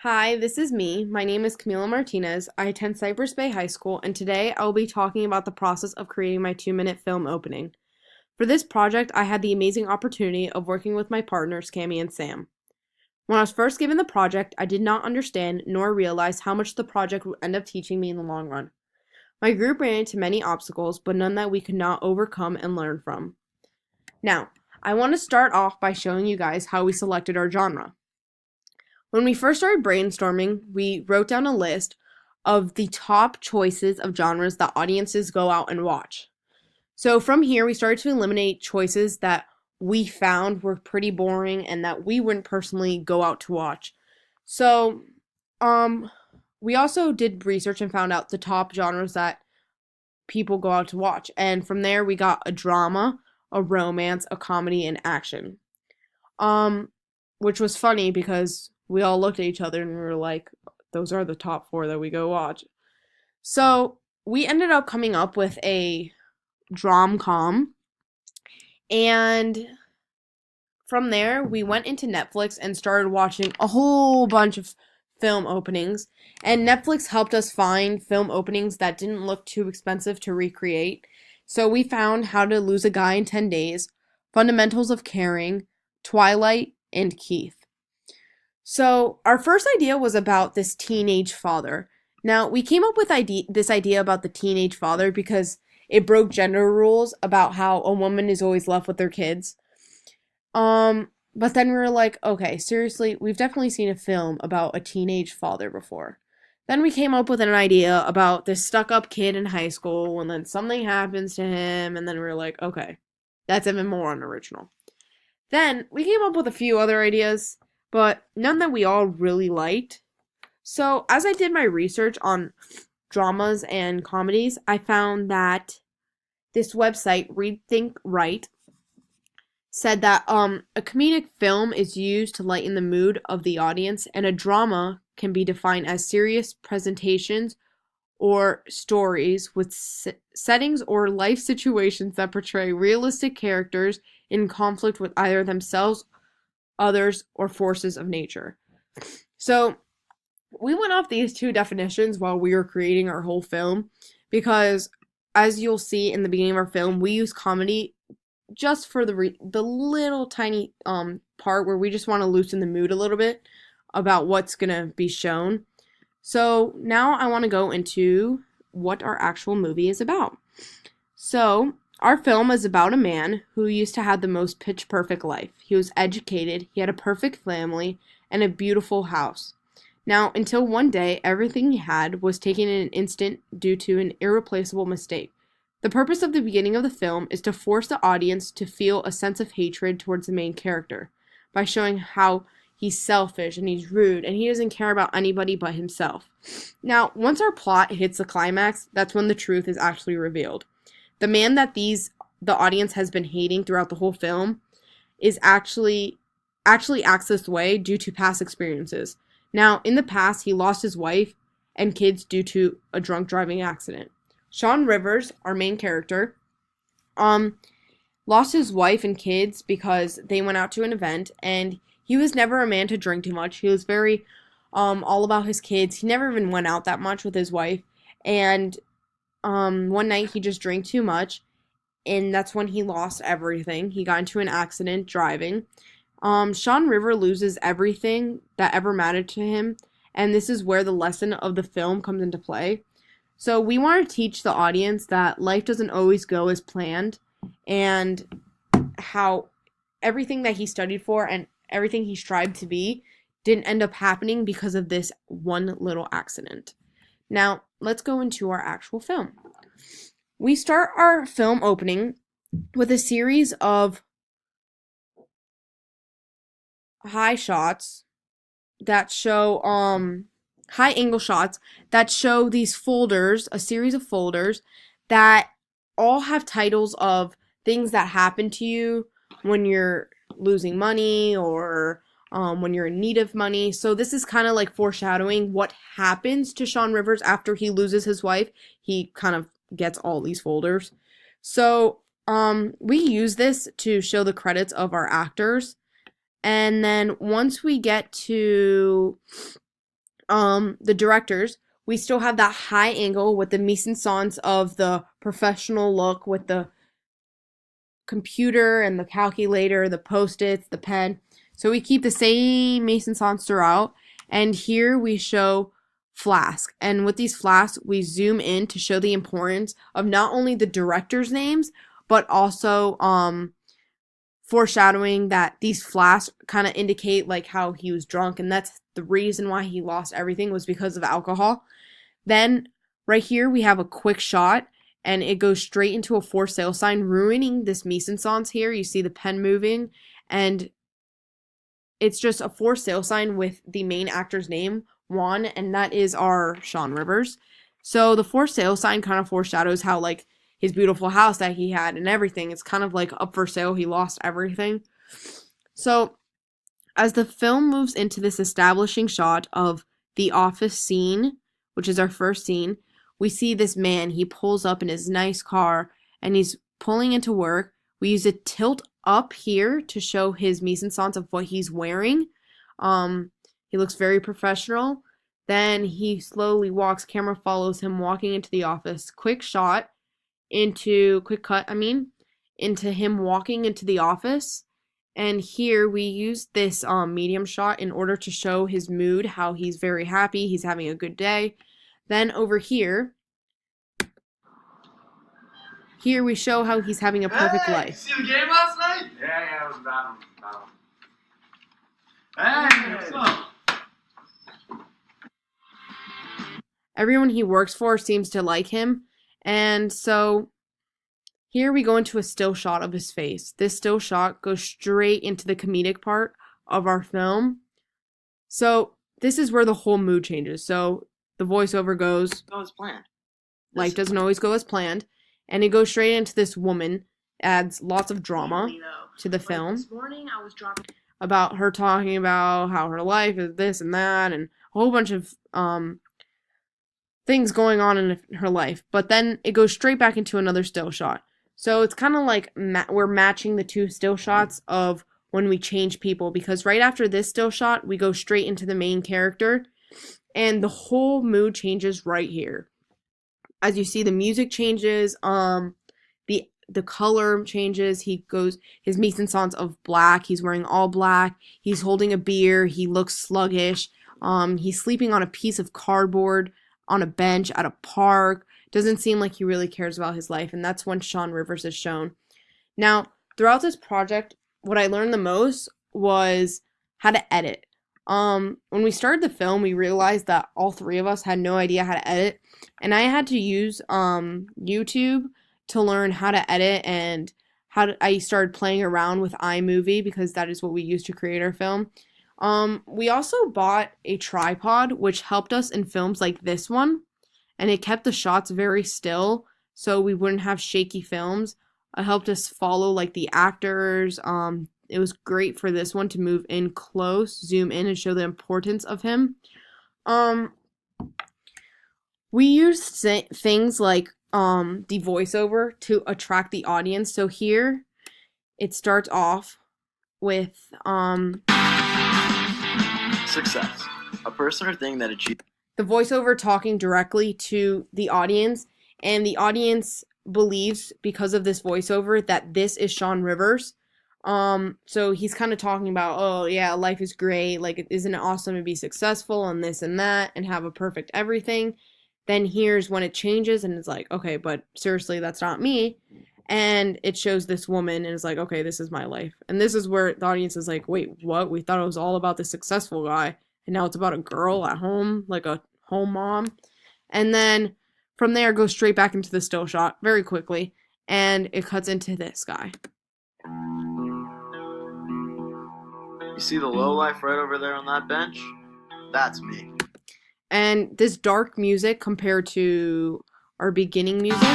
Hi, this is me. My name is Camila Martinez. I attend Cypress Bay High School, and today I will be talking about the process of creating my 2-minute film opening. For this project, I had the amazing opportunity of working with my partners, Cami and Sam. When I was first given the project, I did not understand nor realize how much the project would end up teaching me in the long run. My group ran into many obstacles, but none that we could not overcome and learn from. Now, I want to start off by showing you guys how we selected our genre. When we first started brainstorming, we wrote down a list of the top choices of genres that audiences go out and watch. So from here, we started to eliminate choices that we found were pretty boring and that we wouldn't personally go out to watch. So, um, we also did research and found out the top genres that people go out to watch. And from there, we got a drama, a romance, a comedy, and action. Um, which was funny because we all looked at each other and we were like, those are the top four that we go watch. So we ended up coming up with a drom com, and from there we went into Netflix and started watching a whole bunch of film openings. And Netflix helped us find film openings that didn't look too expensive to recreate. So we found How to Lose a Guy in 10 Days, Fundamentals of Caring, Twilight, and Keith. So, our first idea was about this teenage father. Now, we came up with this idea about the teenage father because it broke gender rules about how a woman is always left with their kids. But then we were like, okay, seriously, we've definitely seen a film about a teenage father before. Then we came up with an idea about this stuck-up kid in high school, and then something happens to him, and then we were like, okay, that's even more unoriginal. Then we came up with a few other ideas, but none that we all really liked. So, as I did my research on dramas and comedies, I found that this website, Read Think Right, said that a comedic film is used to lighten the mood of the audience, and a drama can be defined as serious presentations or stories with settings or life situations that portray realistic characters in conflict with either themselves, others, or forces of nature. So, we went off these two definitions while we were creating our whole film because, as you'll see in the beginning of our film, we use comedy just for the little tiny part where we just want to loosen the mood a little bit about what's gonna be shown. So now I want to go into what our actual movie is about. So, our film is about a man who used to have the most pitch perfect life. He was educated, he had a perfect family, and a beautiful house. Now, until one day, everything he had was taken in an instant due to an irreplaceable mistake. The purpose of the beginning of the film is to force the audience to feel a sense of hatred towards the main character by showing how he's selfish and he's rude and he doesn't care about anybody but himself. Now, once our plot hits the climax, that's when the truth is actually revealed. The man that the audience has been hating throughout the whole film is actually acts this way due to past experiences. Now, in the past, he lost his wife and kids due to a drunk driving accident. Sean Rivers, our main character, um, lost his wife and kids because they went out to an event, and he was never a man to drink too much. He was very all about his kids. He never even went out that much with his wife, and one night he just drank too much, and that's when he lost everything. He got into an accident driving. Sean River loses everything that ever mattered to him, and this is where the lesson of the film comes into play. So we want to teach the audience that life doesn't always go as planned, and how everything that he studied for and everything he strived to be didn't end up happening because of this one little accident. Now, let's go into our actual film. We start our film opening with a series of high shots that show high angle shots that show these folders, a series of folders that all have titles of things that happen to you when you're losing money or when you're in need of money. So this is kind of like foreshadowing what happens to Sean Rivers after he loses his wife. He kind of gets all these folders. So we use this to show the credits of our actors. And then once we get to The directors, we still have that high angle with the mise en scène of the professional look with the computer and the calculator, the post-its, the pen. So we keep the same mise en scène throughout. And here we show Flask. And with these flasks, we zoom in to show the importance of not only the director's names, but also foreshadowing that these flasks kind of indicate like how he was drunk, and that's the reason why he lost everything was because of alcohol. Then right here we have a quick shot and it goes straight into a for sale sign, ruining this mise en scène here. You see the pen moving and it's just a for sale sign with the main actor's name, Juan, and that is our Sean Rivers. So the for sale sign kind of foreshadows how like his beautiful house that he had and everything. It's kind of like up for sale. He lost everything. So as the film moves into this establishing shot of the office scene, which is our first scene, we see this man. He pulls up in his nice car and he's pulling into work. We use a tilt up here to show his mise en scène of what he's wearing. He looks very professional. Then he slowly walks, camera follows him walking into the office. Quick cut, into him walking into the office. And here we use this medium shot in order to show his mood, how he's very happy, he's having a good day. Then over here we show how he's having a perfect life. See the game last night? Yeah, it was a bad one. Hey, what's up? Everyone he works for seems to like him. And so here we go into a still shot of his face. This still shot goes straight into the comedic part of our film. So this is where the whole mood changes. So the voiceover goes, Go as planned. life doesn't always go as planned. And it goes straight into this woman, adds lots of drama to the film. This morning I was dropping About her talking about how her life is this and that and a whole bunch of things going on in her life. But then it goes straight back into another still shot. So it's kind of like we're matching the two still shots of when we change people, because right after this still shot, we go straight into the main character and the whole mood changes right here. As you see, the music changes, the color changes. His mise en scène of black. He's wearing all black. He's holding a beer. He looks sluggish. He's sleeping on a piece of cardboard on a bench at a park. Doesn't seem like he really cares about his life, and that's when Sean Rivers is shown. Now, throughout this project, what I learned the most was how to edit. When we started the film, we realized that all three of us had no idea how to edit, and I had to use YouTube to learn how to edit, and I started playing around with iMovie because that is what we use to create our film. We also bought a tripod, which helped us in films like this one, and it kept the shots very still so we wouldn't have shaky films. It helped us follow like the actors. It was great for this one to move in close, zoom in, and show the importance of him. We used things like the voiceover to attract the audience. So here it starts off with Success. A person or thing that achieves. the voiceover talking directly to the audience, and the audience believes because of this voiceover that this is Sean Rivers. So he's kind of talking about, oh yeah, life is great, like isn't it awesome to be successful and this and that and have a perfect everything. Then here's when it changes and it's like, okay, but seriously, that's not me. And it shows this woman and it's like, okay, this is my life. And this is where the audience is like, wait, what? We thought it was all about the successful guy, and now it's about a girl at home, like a home mom. And then from there, goes straight back into the still shot very quickly, and it cuts into this guy. You see the low life right over there on that bench? That's me. And this dark music compared to our beginning music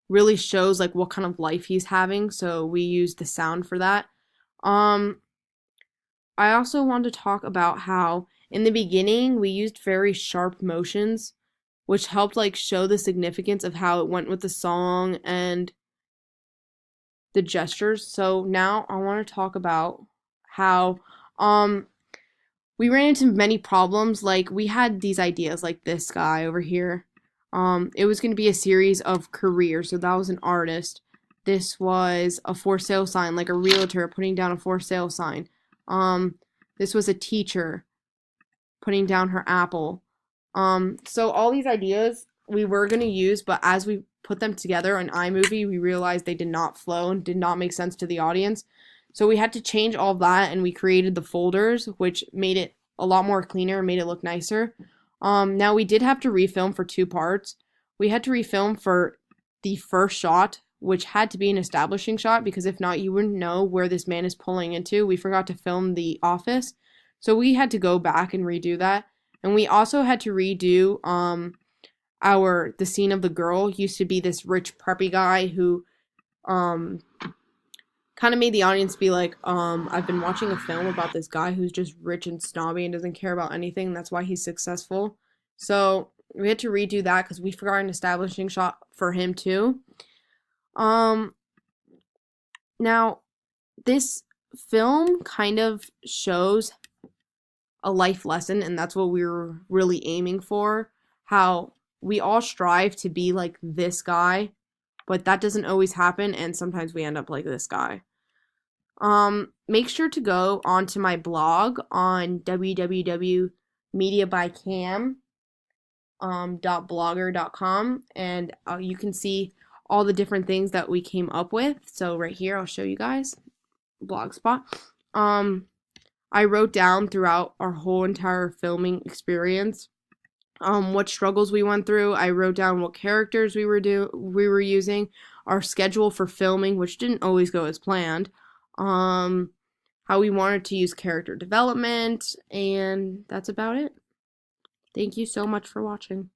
really shows like what kind of life he's having, so we use the sound for that. I also want to talk about how in the beginning we used very sharp motions, which helped like show the significance of how it went with the song and the gestures. So now I want to talk about how we ran into many problems. Like we had these ideas, like this guy over here. It was going to be a series of careers. So that was an artist. This was a for sale sign, like a realtor putting down a for sale sign. Um, this was a teacher putting down her apple. So all these ideas we were going to use, but as we put them together in iMovie, we realized they did not flow and did not make sense to the audience. So we had to change all of that, and we created the folders, which made it a lot more cleaner and made it look nicer. Now we did have to refilm for 2 parts. We had to refilm for the first shot, which had to be an establishing shot because if not, you wouldn't know where this man is pulling into. We forgot to film the office, so we had to go back and redo that. And we also had to redo the scene of the girl used to be this rich preppy guy who um kind of made the audience be like, I've been watching a film about this guy who's just rich and snobby and doesn't care about anything. That's why he's successful. So we had to redo that because we forgot an establishing shot for him too. Um, Now this film kind of shows a life lesson, and that's what we were really aiming for. How we all strive to be like this guy, but that doesn't always happen, and sometimes we end up like this guy. Make sure to go onto my blog on www.mediabycam .blogger.com, and you can see all the different things that we came up with. So right here, I'll show you guys Blogspot. I wrote down throughout our whole entire filming experience what struggles we went through. I wrote down what characters we were using, our schedule for filming, which didn't always go as planned, how we wanted to use character development, and that's about it. Thank you so much for watching.